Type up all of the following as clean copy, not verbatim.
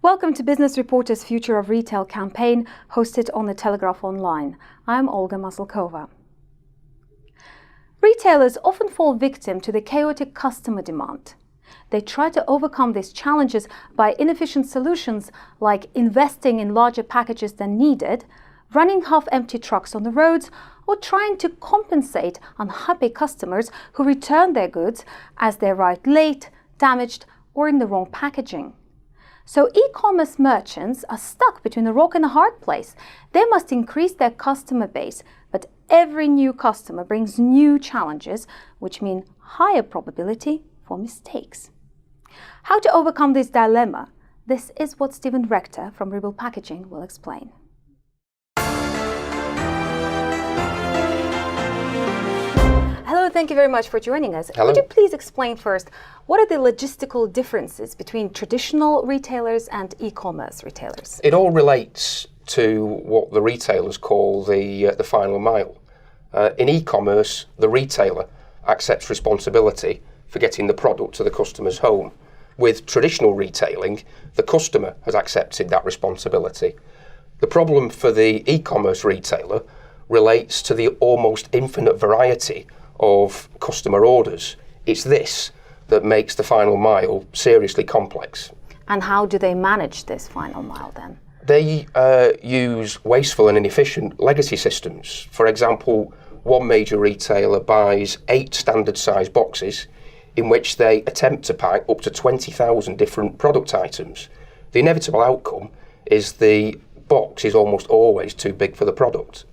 Welcome to Business Reporter's Future of Retail campaign, hosted on the Telegraph Online. I'm Olga Maslakova. Retailers often fall victim to the chaotic customer demand. They try to overcome these challenges by inefficient solutions like investing in larger packages than needed, running half-empty trucks on the roads, or trying to compensate unhappy customers who return their goods as they arrive late, damaged, or in the wrong packaging. So e-commerce merchants are stuck between a rock and a hard place. They must increase their customer base, but every new customer brings new challenges, which mean higher probability for mistakes. How to overcome this dilemma? This is what Stephen Rector from Rebel Packaging will explain. Hello, thank you very much for joining us. Hello. Could you please explain first, what are the logistical differences between traditional retailers and e-commerce retailers? It all relates to what the retailers call the final mile. In e-commerce, the retailer accepts responsibility for getting the product to the customer's home. With traditional retailing, the customer has accepted that responsibility. The problem for the e-commerce retailer relates to the almost infinite variety of customer orders. It's this that makes the final mile seriously complex. And how do they manage this final mile then? They use wasteful and inefficient legacy systems. For example, one major retailer buys 8 standard size boxes in which they attempt to pack up to 20,000 different product items. The inevitable outcome is the box is almost always too big for the product.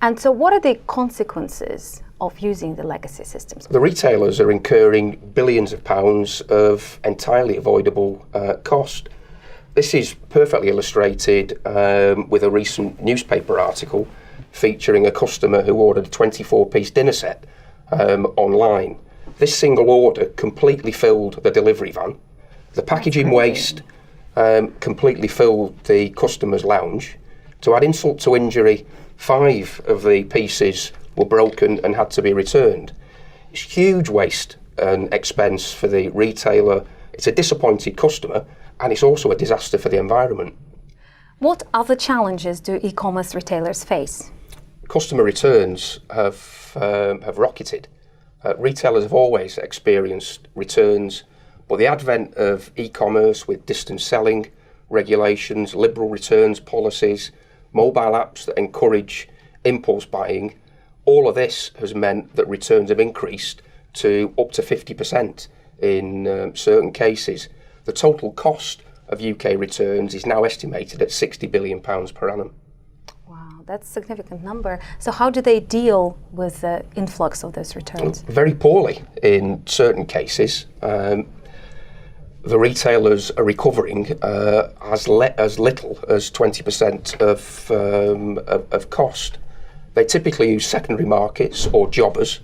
And so what are the consequences of using the legacy systems? The retailers are incurring billions of pounds of entirely avoidable cost. This is perfectly illustrated with a recent newspaper article featuring a customer who ordered a 24-piece dinner set online. This single order completely filled the delivery van. The packaging waste completely filled the customer's lounge. To add insult to injury, 5 of the pieces were broken and had to be returned. It's huge waste and expense for the retailer. It's a disappointed customer, and it's also a disaster for the environment. What other challenges do e-commerce retailers face? Customer returns have rocketed. Retailers have always experienced returns, but the advent of e-commerce with distance selling, regulations, liberal returns policies, mobile apps that encourage impulse buying, all of this has meant that returns have increased to up to 50% in certain cases. The total cost of UK returns is now estimated at £60 billion per annum. Wow, that's a significant number. So how do they deal with the influx of those returns? Very poorly in certain cases. The retailers are recovering as little as 20% of cost. They typically use secondary markets or jobbers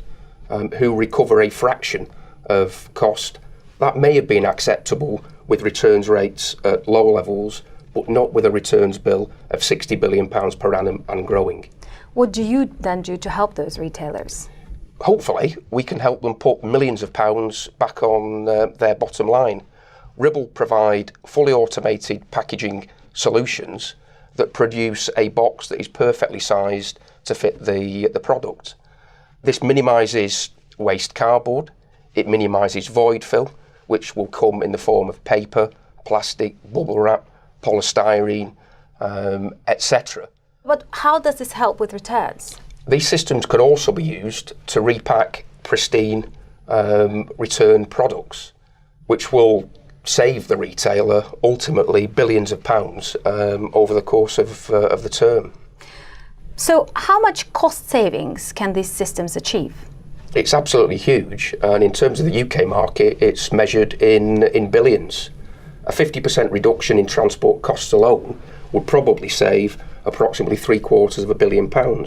who recover a fraction of cost. That may have been acceptable with returns rates at low levels, but not with a returns bill of £60 billion per annum and growing. What do you then do to help those retailers? Hopefully, we can help them put millions of pounds back on their bottom line. Rebel provide fully automated packaging solutions that produce a box that is perfectly sized to fit the product. This minimises waste cardboard, it minimises void fill, which will come in the form of paper, plastic, bubble wrap, polystyrene, etc. But how does this help with returns? These systems can also be used to repack pristine return products, which will save the retailer ultimately billions of pounds over the course of the term. So how much cost savings can these systems achieve? It's absolutely huge, and in terms of the UK market, it's measured in billions. A 50% reduction in transport costs alone would probably save approximately £750 million.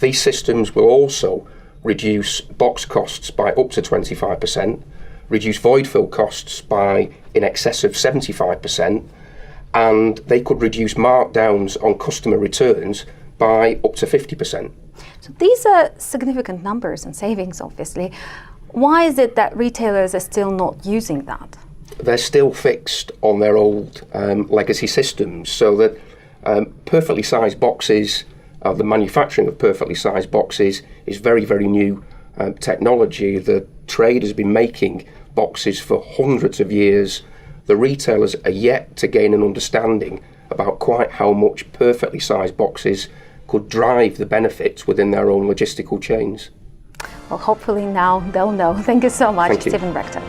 These systems will also reduce box costs by up to 25%, reduce void fill costs by in excess of 75%, and they could reduce markdowns on customer returns by up to 50%. So these are significant numbers and savings, obviously. Why is it that retailers are still not using that? they're still fixed on their old legacy systems, so that perfectly sized boxes, the manufacturing of perfectly sized boxes is very, very new technology. The trade has been making boxes for hundreds of years. The retailers are yet to gain an understanding about quite how much perfectly sized boxes could drive the benefits within their own logistical chains. Well, hopefully now they'll know. Thank you so much, Thank you. Stephen Rector.